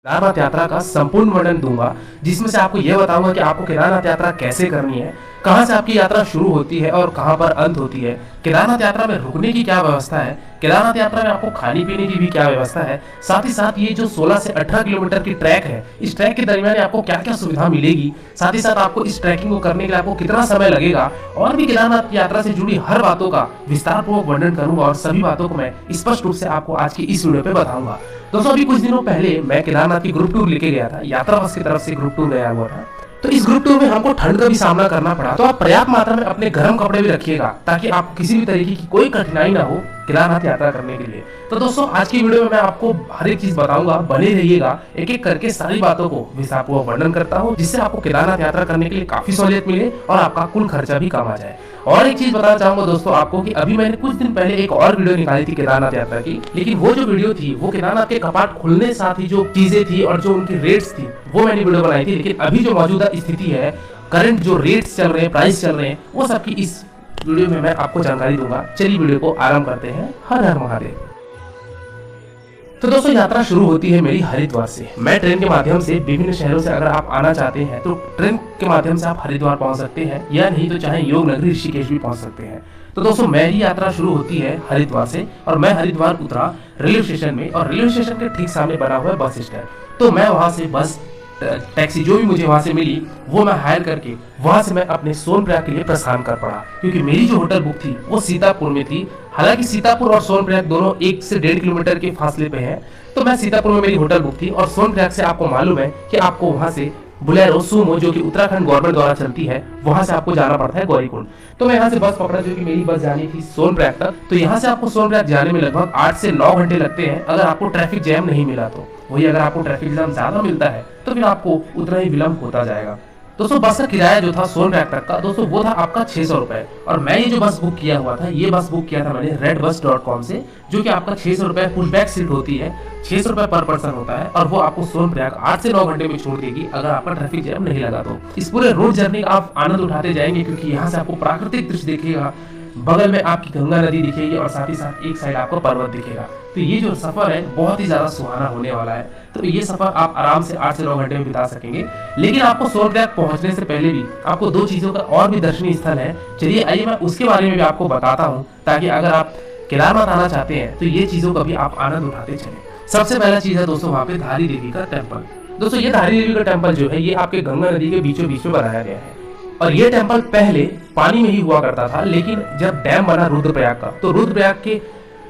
केदारनाथ यात्रा का संपूर्ण वर्णन दूंगा, जिसमें से आपको यह बताऊंगा कि आपको केदारनाथ यात्रा कैसे करनी है, कहां से आपकी यात्रा शुरू होती है और कहां पर अंत होती है, केदारनाथ यात्रा में रुकने की क्या व्यवस्था है, केदारनाथ यात्रा में आपको खाने पीने की भी क्या व्यवस्था है, साथ ही साथ ये जो 16 से 18 किलोमीटर की ट्रैक है, इस ट्रैक के दरमियान आपको क्या क्या सुविधा मिलेगी, साथ ही साथ आपको इस ट्रैकिंग को करने के लिए आपको कितना समय लगेगा, और भी केदारनाथ की यात्रा से जुड़ी हर बातों का विस्तारपूर्वक वर्णन करूंगा और सभी बातों को मैं स्पष्ट रूप से आपको आज की इस वीडियो पे बताऊंगा। दोस्तों अभी कुछ दिनों पहले मैं केदारनाथ की ग्रुप टूर लेके गया था, यात्रा बस की तरफ से ग्रुप टूर गया हुआ था। तो इस ग्रुप टूर में हमको ठंड का भी सामना करना पड़ा, तो आप पर्याप्त मात्रा में अपने गर्म कपड़े भी रखिएगा ताकि आपको किसी भी तरीके की कोई कठिनाई ना हो केदारनाथ यात्रा करने के लिए। तो दोस्तों आज की वीडियो में मैं आपको हर एक चीज बताऊंगा, बने रहिएगा, एक एक करके सारी बातों को विस्तारपूर्वक वर्णन करता हूँ, जिससे आपको केदारनाथ यात्रा करने के लिए काफी सहूलियत मिले और आपका कुल खर्चा भी कम आ जाए। और एक चीज बताना चाहूंगा दोस्तों आपको कि अभी मैंने कुछ दिन पहले एक और वीडियो निकाली थी केदारनाथ यात्रा की, लेकिन वो जो वीडियो थी वो केदारनाथ के कपाट खुलने साथ ही जो चीजें थी और जो उनकी रेट्स थी वो मैंने वीडियो बनाई थी। लेकिन अभी जो मौजूदा स्थिति है, करंट जो रेट्स चल रहे हैं, प्राइस चल रहे हैं, वो सबकी इस वीडियो में मैं आपको जानकारी दूंगा। चलिए वीडियो को आरंभ करते हैं। हर हर महादेव। तो दोस्तों यात्रा शुरू होती है मेरी हरिद्वार से। मैं ट्रेन के माध्यम से विभिन्न शहरों से अगर आप आना चाहते हैं तो ट्रेन के माध्यम से आप हरिद्वार पहुंच सकते हैं, या नहीं तो चाहे योग नगरी ऋषिकेश भी पहुंच सकते हैं। तो दोस्तों मेरी यात्रा शुरू होती है हरिद्वार से और मैं हरिद्वार उतरा रेलवे स्टेशन में, और रेलवे स्टेशन के ठीक सामने बना हुआ है बस स्टैंड। तो मैं वहां से बस टैक्सी जो भी मुझे वहां से मिली वो मैं हायर करके वहां से मैं अपने सोनप्रयाग के लिए प्रस्थान कर पड़ा, क्योंकि मेरी जो होटल बुक थी वो सीतापुर में थी। हालांकि सीतापुर और सोनप्रयाग दोनों 1 से 1.5 किलोमीटर के फासले पे हैं, तो मैं सीतापुर में मेरी होटल बुक थी, और सोनप्रयाग से आपको मालूम है कि आपको वहां से बुलेरो सुमो जो कि उत्तराखंड गवर्नमेंट द्वारा चलती है, वहां से आपको जाना पड़ता है गौरीकुंड। तो मैं यहाँ से बस पकड़ा, जो कि मेरी बस जानी थी सोनप्रयाग तक। तो यहाँ से आपको सोनप्रयाग जाने में लगभग 8 से 9 घंटे लगते हैं, अगर आपको ट्रैफिक जैम नहीं मिला तो। वही अगर आपको ट्रैफिक जैम ज्यादा मिलता है तो फिर आपको उतना ही विलंब होता जाएगा। दोस्तों बस का किराया जो था सोनप्रयाग तक का दोस्तों वो था आपका 600 रुपए, और मैं ये जो बस बुक किया हुआ था, ये बस बुक किया था मैंने redbus.com से, जो कि आपका 600 रुपए पुशबैक सीट होती है, 600 रुपए पर पर्सन होता है, और वो आपको सोनप्रयाग 8 से 9 घंटे में छोड़ देगी अगर आपका ट्रैफिक जैम नहीं लगा तो। इस पूरे रोड जर्नी का आप आनंद उठाते जाएंगे, क्योंकि यहाँ से आपको प्राकृतिक दृश्य दिखेगा, बगल में आपकी गंगा नदी दिखेगी और साथ ही साथ एक साइड आपको पर्वत दिखेगा। तो ये जो सफर है बहुत ही ज्यादा सुहाना होने वाला है। तो ये सफर आप आराम से 8 से 9 घंटे में बिता सकेंगे। लेकिन आपको सोनप्रयाग पहुंचने से पहले भी आपको 2 चीजों का और भी दर्शनीय स्थल है। चलिए आइए मैं उसके बारे में भी आपको बताता हूँ, ताकि अगर आप केदारनाथ आना चाहते हैं तो ये चीजों का भी आप आनंद उठाते चले। सबसे पहला चीज है दोस्तों वहाँ पे धारी देवी का टेम्पल। दोस्तों ये धारी देवी का टेम्पल जो है ये आपके गंगा नदी के बीचों बीच में बनाया गया है, और ये टेम्पल पहले पानी में ही हुआ करता था। लेकिन जब डैम बना रुद्रप्रयाग का, तो रुद्रप्रयाग के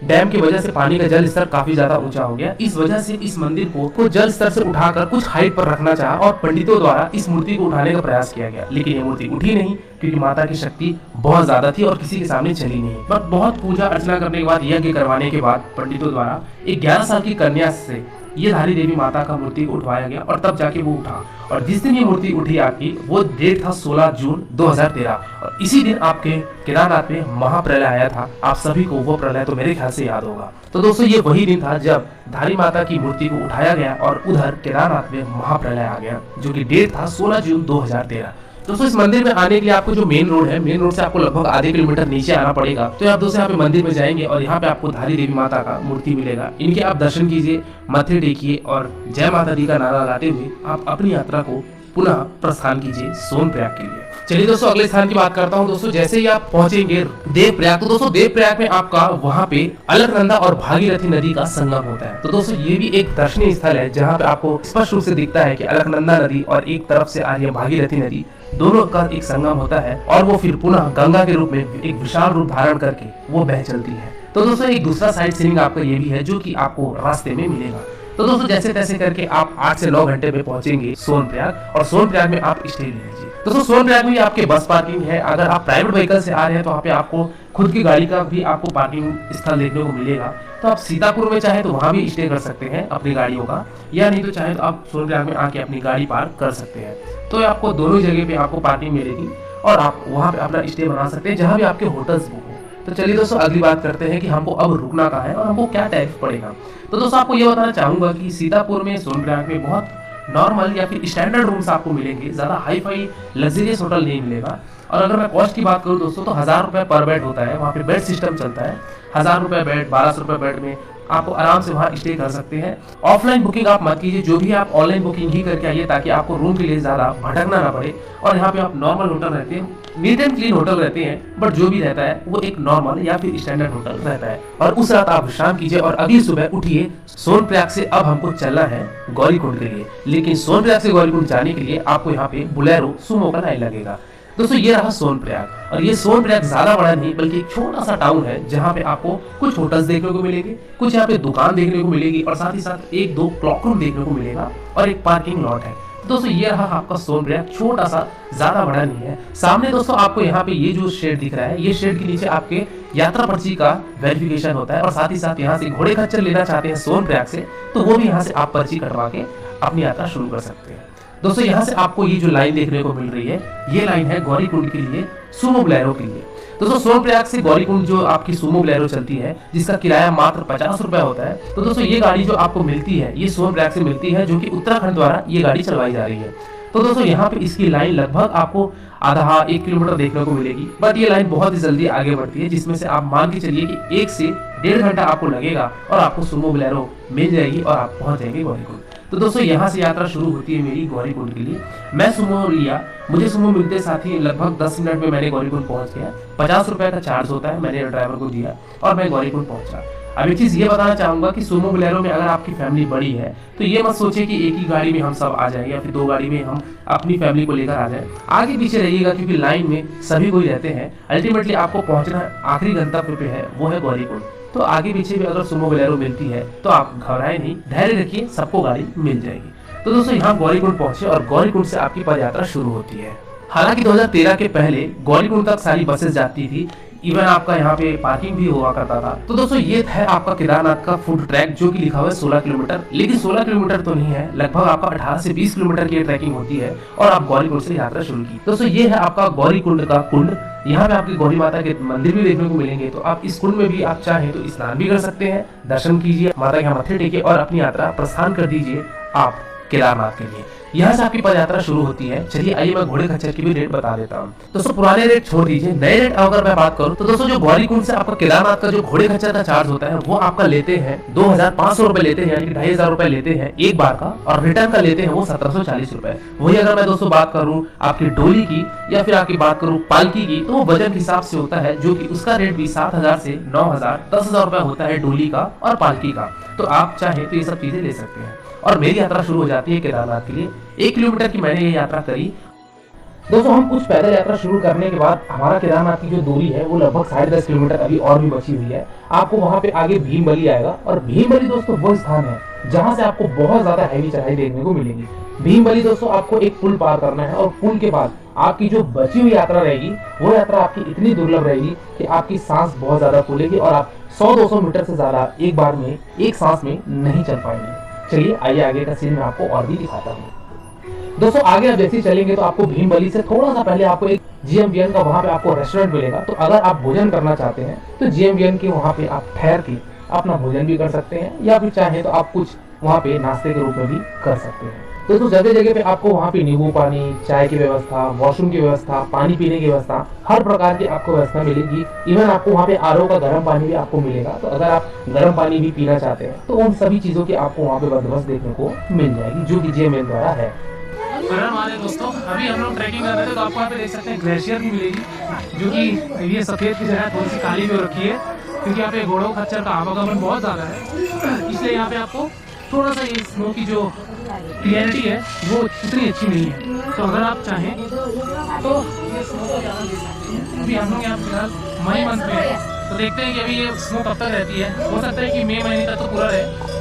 डैम की वजह से पानी का जल स्तर काफी ज्यादा ऊंचा हो गया। इस वजह से इस मंदिर को जल स्तर से उठाकर कुछ हाइट पर रखना चाहा, और पंडितों द्वारा इस मूर्ति को उठाने का प्रयास किया गया। लेकिन ये मूर्ति उठी नहीं, क्योंकि माता की शक्ति बहुत ज्यादा थी और किसी के सामने चली नहीं। बट बहुत पूजा अर्चना करने के बाद, यज्ञ करवाने के बाद पंडितों द्वारा एक 11 साल की कन्या से ये धारी देवी माता का मूर्ति उठवाया गया, और तब जाके वो उठा। और जिस दिन ये मूर्ति उठी आपकी, वो डेट था 16 जून 2013, और इसी दिन आपके केदारनाथ में महाप्रलय आया था। आप सभी को वो प्रलय तो मेरे ख्याल से याद होगा। तो दोस्तों ये वही दिन था जब धारी माता की मूर्ति को उठाया गया और उधर केदारनाथ में महाप्रलय आ गया, जो कि डेट था 16 जून 2013। दोस्तों इस मंदिर में आने के लिए आपको जो मेन रोड है, मेन रोड से आपको लगभग आधे किलोमीटर नीचे आना पड़ेगा। तो आप दोस्तों यहाँ पे मंदिर में जाएंगे और यहाँ पे आपको धारी देवी माता का मूर्ति मिलेगा। इनके आप दर्शन कीजिए, माथे टेकिए और जय माता दी का नारा लगाते हुए आप अपनी यात्रा को पुनः प्रस्थान कीजिए सोनप्रयाग के लिए। चलिए दोस्तों अगले स्थान की बात करता हूँ। दोस्तों जैसे ही आप पहुंचेंगे देवप्रयाग, तो दोस्तों देवप्रयाग में आपका वहाँ पे अलकनंदा और भागीरथी नदी का संगम होता है। तो दोस्तों ये भी एक दर्शनीय स्थल है, जहाँ पे आपको स्पष्ट रूप से दिखता है कि अलकनंदा नदी और एक तरफ से आ रही है भागीरथी नदी, दोनों का एक संगम होता है, और वो फिर पुनः गंगा के रूप में एक विशाल रूप धारण करके वो बह चलती है। तो दोस्तों एक दूसरा साइड सीइंग आपका ये भी है, जो कि आपको रास्ते में मिलेगा। तो दोस्तों जैसे तैसे करके आप 8 से 9 घंटे में पहुंचेंगे सोनप्रयाग, और सोनप्रयाग में आप स्टे ले लीजिए। दोस्तों सोनप्रयाग में आपके बस पार्किंग है। अगर आप प्राइवेट व्हीकल से आ रहे हैं तो वहाँ पे आपको खुद की गाड़ी का भी आपको पार्किंग स्थल देखने को मिलेगा। तो आप सीतापुर में चाहे तो वहाँ भी स्टे कर सकते हैं अपनी गाड़ियों का, या नहीं तो चाहे तो आप सोनप्रयाग में आके अपनी गाड़ी पार्क कर सकते हैं। तो आपको दोनों जगह पे आपको पार्किंग मिलेगी, और आप वहाँ पे अपना स्टे बना सकते हैं जहाँ भी आपके होटल्स बुक हो। तो चलिए दोस्तों अगली बात करते हैं कि हमको अब रुकना कहाँ है और हमको क्या टैक्स पड़ेगा। तो दोस्तों आपको ये बताना चाहूंगा कि सीतापुर में, सोनप्रयाग में बहुत नॉर्मल या फिर स्टैंडर्ड रूम्स आपको मिलेंगे, ज्यादा हाई फाई लग्जरियस होटल नहीं मिलेगा। और अगर मैं कॉस्ट की बात करूँ दोस्तों, तो 1000 रुपए पर बेड होता है। वहाँ पे बेड सिस्टम चलता है, 1000 रुपए बेड, 1200 रुपए बेड में आपको आराम से वहाँ स्टे कर सकते हैं। ऑफलाइन बुकिंग आप मत कीजिए, जो भी आप ऑनलाइन बुकिंग ही करके आइए, ताकि आपको रूम के लिए ज़्यादा भटकना ना पड़े। और यहाँ पे आप नॉर्मल होटल रहते हैं, नीट एंड क्लीन होटल रहते हैं, बट जो भी रहता है वो एक नॉर्मल या फिर स्टैंडर्ड होटल रहता है। और उस रात आप विश्राम कीजिए और अगली सुबह उठिए। सोनप्रयाग से अब हमको चलना है गौरीकुंड के लिए, लेकिन सोनप्रयाग से गौरीकुंड जाने के लिए आपको यहाँ पे बुलेरो सुमो का लाइन लगेगा। दोस्तों ये रहा सोनप्रयाग, और ये सोनप्रयाग ज्यादा बड़ा नहीं बल्कि एक छोटा सा टाउन है, जहाँ पे आपको कुछ होटल्स देखने को मिलेंगे, कुछ यहाँ पे दुकान देखने को मिलेगी, और साथ ही साथ एक दो क्लॉक रूम देखने को मिलेगा और एक पार्किंग लॉट है। दोस्तों ये रहा आपका सोनप्रयाग, छोटा सा, ज्यादा बड़ा नहीं है। सामने दोस्तों आपको यहाँ पे ये जो शेड दिख रहा है, ये शेड के नीचे आपके यात्रा पर्ची का वेरिफिकेशन होता है, और साथ ही साथ यहाँ से घोड़े खच्चर लेना चाहते हैं सोनप्रयाग से, तो वो भी यहाँ से आप पर्ची कटवा के अपनी यात्रा शुरू कर सकते हैं। दोस्तों यहाँ से आपको ये जो लाइन देखने को मिल रही है, ये लाइन है गौरीकुंड के लिए, सुमो बोलेरो के लिए। दोस्तों सोनप्रयाग से गौरीकुंड जो आपकी सुमो बोलेरो चलती है, जिसका किराया मात्र 50 रुपए होता है। तो दोस्तों ये गाड़ी जो आपको मिलती है, ये सोनप्रयाग से मिलती है, जो कि उत्तराखंड द्वारा ये गाड़ी चलवाई जा रही है। तो दोस्तों यहाँ पे इसकी लाइन लगभग आपको आधा 1 किलोमीटर देखने को मिलेगी, बट ये लाइन बहुत ही जल्दी आगे बढ़ती है, जिसमें से आप मान के चलिए कि 1 से 1.5 घंटा आपको लगेगा और आपको सुमो बोलेरो मिल जाएगी और आप पहुंच जाएंगे गौरीकुंड। तो दोस्तों यहाँ से यात्रा शुरू होती है मेरी गौरीकुंड के लिए। मैं सुमो लिया, मुझे सुमो मिलते साथ ही लगभग 10 मिनट में मैंने गौरीकुंड पहुंच गया। 50 रुपए का चार्ज होता है, मैंने ड्राइवर को दिया और मैं गौरीकुंड पहुंचा। अब एक चीज ये बताना चाहूंगा कि सुमो बोलेरो में अगर आपकी फैमिली बड़ी है, तो ये मत सोचे कि एक ही गाड़ी में हम सब आ जाएंगे या फिर 2 गाड़ी में हम अपनी फैमिली को लेकर आ जाए। आगे पीछे रहिएगा, क्योंकि लाइन में सभी कोई रहते हैं। अल्टीमेटली आपको पहुंचना आखिरी गंतव्य पे है, वो है गौरीकुंड। तो आगे पीछे भी अगर सुमो बोलेरो मिलती है तो आप घबराए नहीं, धैर्य रखिए, सबको गाड़ी मिल जाएगी। तो दोस्तों यहाँ गौरीकुंड पहुंचे और गौरीकुंड से आपकी पद यात्रा शुरू होती है। हालांकि 2013 के पहले गौरीकुंड तक सारी बसेस जाती थी, इवन आपका यहाँ पे पार्किंग भी हुआ करता था। तो दोस्तों ये है आपका केदारनाथ का फूड ट्रैक, जो कि लिखा हुआ है 16 किलोमीटर, लेकिन 16 किलोमीटर तो नहीं है, लगभग आपका 18 से 20 किलोमीटर की ट्रैकिंग होती है और आप गौरीकुंड से यात्रा शुरू की। दोस्तों ये है आपका गौरीकुंड का कुंड। यहाँ पे आपकी गौरी माता के मंदिर भी देखने को मिलेंगे, तो आप इस कुंड में भी आप चाहें तो स्नान भी कर सकते हैं, दर्शन कीजिए, माता के मत्थे टेकिए और अपनी यात्रा प्रस्थान कर दीजिए आप केदारनाथ के लिए। यहाँ से आपकी पद यात्रा शुरू होती है। चलिए आइए मैं घोड़े खच्चर की भी रेट बता देता हूँ। दोस्तों पुराने रेट छोड़ दीजिए, नए रेट अगर मैं बात करूँ तो दोस्तों जो गौरीकुंड से आपका केदारनाथ का जो घोड़े खच्चर का चार्ज होता है, वो आपका लेते हैं 2500 रुपए लेते हैं, यानी कि 2500 रुपए लेते हैं एक बार का, और रिटर्न का लेते हैं वो 1740 रुपए। वही अगर मैं दोस्तों बात करूँ आपकी डोली की या फिर आपकी बात करूँ पालकी की, तो वो वजन के हिसाब से होता है, जो कि उसका रेट भी 7000 से 9000 10,000 रुपए होता है डोली का और पालकी का। तो आप चाहे तो ये सब चीजें ले सकते हैं। और मेरी यात्रा शुरू हो जाती है केदारनाथ के लिए। 1 किलोमीटर की मैंने ये यात्रा करी। दोस्तों हम कुछ पैदल यात्रा शुरू करने के बाद हमारा केदारनाथ की जो दूरी है वो लगभग 10.5 किलोमीटर अभी और भी बची हुई है। आपको वहां पे आगे भीमबली आएगा, और भीमबली दोस्तों वो स्थान है जहां से आपको बहुत ज्यादा हैवी चढ़ाई देखने को मिलेगी। भीमबली दोस्तों आपको एक पुल पार करना है, और पुल के बाद आपकी जो बची हुई यात्रा रहेगी, वो यात्रा आपकी इतनी दुर्लभ रहेगी कि आपकी सांस बहुत ज्यादा फूलेगी और आप 100-200 मीटर से ज्यादा एक बार में एक सांस में नहीं चल पाएंगे। चलिए आइए आगे का सीन मैं आपको और भी दिखाता हूँ। दोस्तों आगे आप जैसे ही चलेंगे तो आपको भीमबली से थोड़ा सा पहले आपको एक GMVN का वहां पे आपको रेस्टोरेंट मिलेगा। तो अगर आप भोजन करना चाहते हैं तो GMVN के वहां पे आप ठहर के अपना भोजन भी कर सकते हैं, या फिर चाहे तो आप कुछ वहां पे नाश्ते के रूप में भी कर सकते हैं। दोस्तों जगह जगह पे आपको वहाँ पे नींबू पानी, चाय की व्यवस्था, वॉशरूम की व्यवस्था, पानी पीने की व्यवस्था, हर प्रकार की आपको व्यवस्था मिलेगी। इवन आपको वहाँ पे RO का गर्म पानी भी आपको मिलेगा। तो अगर आप गर्म पानी भी पीना चाहते हैं तो उन सभी चीजों की आपको वहाँ पे बंदोबस्त देखने को मिल जाएगी, जो कि GMVN द्वारा है। हमारे दोस्तों अभी हम लोग ट्रैकिंग कर रहे थे, तो आपको यहाँ पे देख सकते हैं ग्लेशियर भी मिलेगी, जो कि ये सफेद की जगह थोड़ी सी काली भी रखी है, क्योंकि यहाँ पे घोड़ों खच्चर का आवागमन बहुत ज्यादा है, इसलिए यहाँ पे आपको थोड़ा सा ये स्नो की जो क्लियरिटी है वो इतनी अच्छी नहीं है। तो अगर आप चाहें तो ये स्नो को ज़्यादा देख सकते हैं। अभी हम लोग यहाँ फिलहाल मई मंथ में है, तो देखते हैं कि अभी ये स्नो कब तक रहती है। हो सकता है कि मई महीने तक तो पूरा रहे,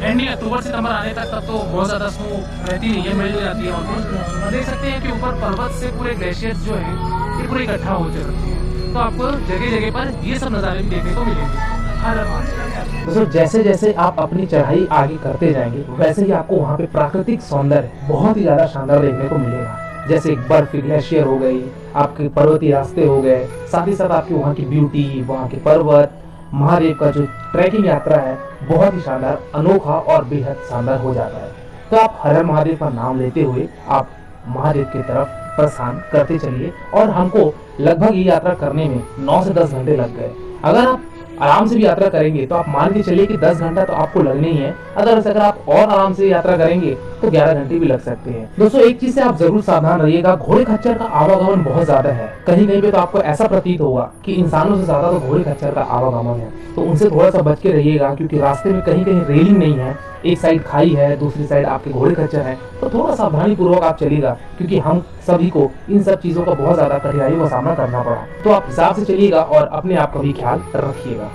एंडिंग अक्टूबर सितंबर आने तक तब तो बहुत ज़्यादा स्नो रहती नहीं है, मेल्ट हो जाती है। और देख सकते हैं कि ऊपर पर्वत से पूरे ग्लेशियर जो है ये पूरे इकट्ठा हो जाती है, तो आपको जगह जगह पर ये सब नज़ारे भी देखने को मिलेंगे। दोस्तों जैसे जैसे आप अपनी चढ़ाई आगे करते जाएंगे, वैसे ही आपको वहाँ पे प्राकृतिक सौंदर्य बहुत ही ज्यादा शानदार देखने को मिलेगा। जैसे बर्फ की ग्लेशियर हो गई, आपके पर्वतीय रास्ते हो गए, साथ ही साथ आपकी वहाँ की ब्यूटी, वहाँ के पर्वत, महादेव का जो ट्रैकिंग यात्रा है बहुत ही शानदार, अनोखा और बेहद शानदार हो जाता है। तो आप हर हर महादेव का नाम लेते हुए आप महादेव की तरफ प्रस्थान करते चलिए। और हमको लगभग ये यात्रा करने में 9 से 10 घंटे लग गए। अगर आप आराम से भी यात्रा करेंगे तो आप मान के चलिए कि 10 घंटा तो आपको लगने ही है। अगर आप और आराम से यात्रा करेंगे तो 11 घंटे भी लग सकते हैं। दोस्तों एक चीज से आप जरूर सावधान रहिएगा, घोड़े खच्चर का आवागमन बहुत ज्यादा है। कहीं कहीं पे तो आपको ऐसा प्रतीत होगा कि इंसानों से ज्यादा तो घोड़े खच्चर का आवागमन है, तो उनसे थोड़ा सा बच के रहिएगा, क्योंकि रास्ते में कहीं कहीं रेलिंग नहीं है, एक साइड खाई है, दूसरी साइड आपके घोड़े खच्चर है, तो थोड़ा सावधानी पूर्वक आप चलिएगा, क्योंकि हम सभी को इन सब चीजों का बहुत ज्यादा कठिनाइयों का सामना करना पड़ा। तो आप हिसाब से चलिएगा और अपने आप का भी ख्याल रखिएगा।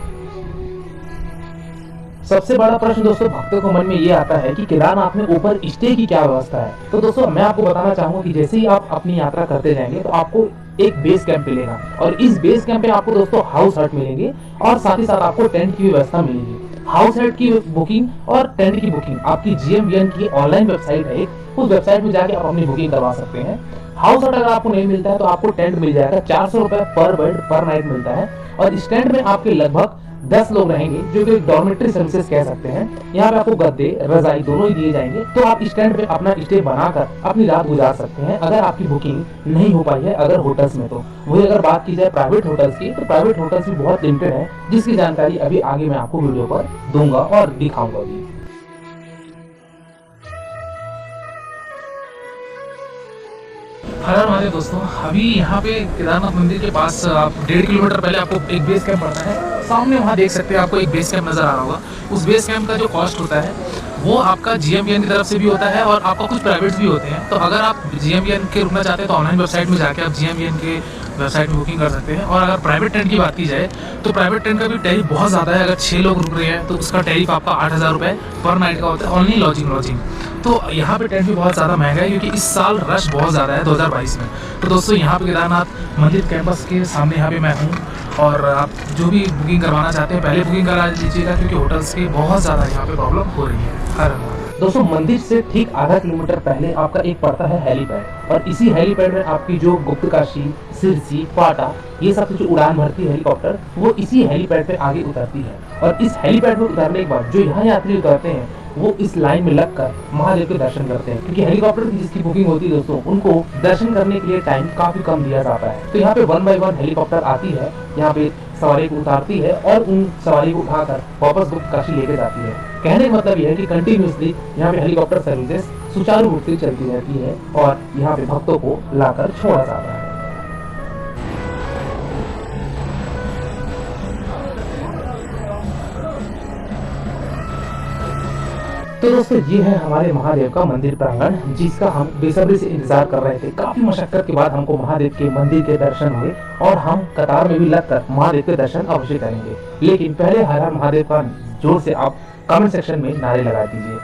सबसे बड़ा प्रश्न दोस्तों भक्तों को मन में ये आता है कि केदारनाथ में ऊपर स्टे की क्या व्यवस्था है। तो दोस्तों मैं आपको बताना चाहूंगा कि जैसे ही आप अपनी यात्रा करते जाएंगे तो आपको एक बेस कैंप मिलेगा, और इस बेस कैंप पे आपको दोस्तों हाउस हट मिलेंगे और साथ ही साथ आपको टेंट की व्यवस्था मिलेगी। हाउस हट की बुकिंग और टेंट की बुकिंग आपकी GMBN की ऑनलाइन वेबसाइट है, उस वेबसाइट में जाके आप अपनी बुकिंग करवा सकते हैं। हाउस हट अगर आपको नहीं मिलता है तो आपको टेंट मिल जाएगा, 400 रुपए पर बेड पर नाइट मिलता है, और इस टेंट में आपके लगभग 10 लोग रहेंगे, जो कि डॉर्मेट्री सर्विसेज कह सकते हैं। यहाँ पे आपको गद्दे रजाई दोनों ही दिए जाएंगे, तो आप इस टेंट पे अपना स्टे बनाकर अपनी रात गुजार सकते हैं अगर आपकी बुकिंग नहीं हो पाई है अगर होटल्स में। तो वही अगर बात की जाए प्राइवेट होटल्स की, तो प्राइवेट होटल्स भी बहुत लिमिटेड है, जिसकी जानकारी अभी आगे मैं आपको वीडियो पर दूंगा और दिखाऊंगा भी। हर महादेव दोस्तों, अभी यहाँ पे केदारनाथ मंदिर के पास आप 1.5 किलोमीटर पहले आपको एक बेस कैंप पड़ता है। सामने वहाँ देख सकते हैं आपको एक बेस कैंप नजर आ रहा होगा। उस बेस कैंप का जो कॉस्ट होता है वो आपका GMBN की तरफ से भी होता है और आपका कुछ प्राइवेट्स भी होते हैं। तो अगर आप GMBN के रुकना चाहते हैं तो ऑनलाइन वेबसाइट में जाके आप GMBN के वेबसाइट में बुकिंग कर सकते हैं। और अगर प्राइवेट टेंट की बात की जाए तो प्राइवेट टेंट का भी टैरिफ बहुत ज़्यादा है। अगर 6 लोग रुक रहे हैं तो उसका टैरिफ आपका 8,000 रुपये पर नाइट का होता है, ओनली लॉजिंग। तो यहाँ पे टेंट भी बहुत ज़्यादा महंगा है, क्योंकि इस साल रश बहुत ज़्यादा है 2022 में। तो दोस्तों यहाँ पे केदारनाथ मंदिर कैंपस के सामने यहाँ पे मैं हूँ, और आप जो भी बुकिंग करवाना चाहते हैं पहले बुकिंग करा लीजिएगा, क्योंकि होटल्स की बहुत ज़्यादा यहाँ पे प्रॉब्लम हो रही है। दोस्तों मंदिर से ठीक आधा किलोमीटर पहले आपका एक पड़ता है हेलीपैड, और इसी हेलीपैड में आपकी जो गुप्तकाशी, सिरसी, पाटा, ये सब जो उड़ान भरती है हेलीकॉप्टर, वो इसी हेलीपैड पे आगे उतरती है। और इस हेलीपैड में उतरने के बाद जो यहाँ यात्री उतरते हैं वो इस लाइन में लगकर महादेव के दर्शन करते हैं, क्योंकि हेलीकॉप्टर की जिसकी बुकिंग होती है दोस्तों, उनको दर्शन करने के लिए टाइम काफी कम दिया जाता है। तो यहाँ पे 1 बाय 1 हेलीकॉप्टर आती है, यहाँ पे सवारी को उतारती है और उन सवारी को उठाकर वापस गुप्तकाशी लेके जाती है। कहने का मतलब यह है कि कंटिन्यूसली यहाँ पे हेलीकॉप्टर सर्विसेज सुचारू रूप से चलती रहती है और यहाँ पे भक्तों को लाकर छोड़ा जाता है। तो दोस्तों ये है हमारे महादेव का मंदिर प्रांगण, जिसका हम बेसब्री से इंतजार कर रहे थे। काफी मशक्कत के बाद हमको महादेव के मंदिर के दर्शन हुए, और हम कतार में भी लगकर महादेव के दर्शन अवश्य करेंगे। लेकिन पहले हर हर महादेव का जोर से आप कमेंट सेक्शन में नारे लगा दीजिए।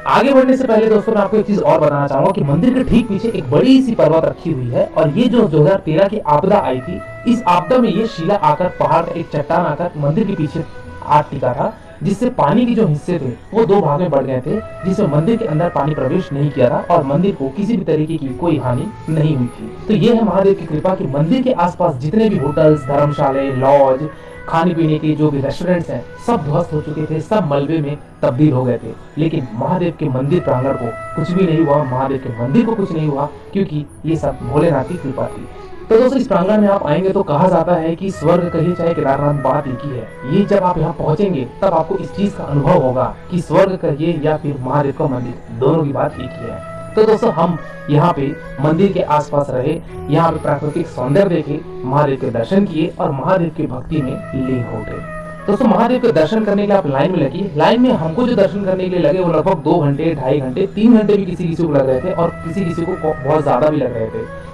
आगे बढ़ने से पहले दोस्तों मैं आपको एक चीज और बताना चाहूंगा कि मंदिर के ठीक पीछे एक बड़ी सी पर्वत रखी हुई है, और ये जो 2013 की आपदा आई थी, इस आपदा में ये शिला आकर, पहाड़ का एक चट्टान आकर मंदिर के पीछे आ टिका था, जिससे पानी के जो हिस्से थे वो 2 भाग में बढ़ गए थे, जिसमें मंदिर के अंदर पानी प्रवेश नहीं किया था और मंदिर को किसी भी तरीके की कोई हानि नहीं हुई थी। तो ये है महादेव की कृपा कि मंदिर के आसपास जितने भी होटल्स, धर्मशाले, लॉज, खाने पीने के जो भी रेस्टोरेंट्स हैं, सब ध्वस्त हो चुके थे, सब मलबे में तब्दील हो गए थे। लेकिन महादेव के मंदिर प्रांगण को कुछ भी नहीं हुआ, महादेव के मंदिर को कुछ नहीं हुआ, क्योंकि ये सब भोलेनाथ की कृपा थी। तो दोस्तों इस प्रांगण में आप आएंगे तो कहा जाता है कि स्वर्ग कहिए चाहे केदारनाथ, बात एक ही है। ये जब आप यहाँ पहुंचेंगे तब आपको इस चीज का अनुभव होगा कि स्वर्ग कहिए या फिर महादेव का मंदिर, दोनों की बात एक ही है। तो दोस्तों हम यहाँ पे मंदिर के आसपास रहे, यहाँ पे प्राकृतिक सौंदर्य देखे, महादेव के दर्शन किए और महादेव की भक्ति में लीन हो गए। दोस्तों महादेव के दर्शन करने के लिए आप लाइन में लगिए। लाइन में हमको जो दर्शन करने के लिए लगे वो लगभग 2 घंटे, 2.5 घंटे, 3 घंटे भी किसी किसी को लग रहे थे, और किसी किसी को बहुत ज्यादा भी लग रहे थे।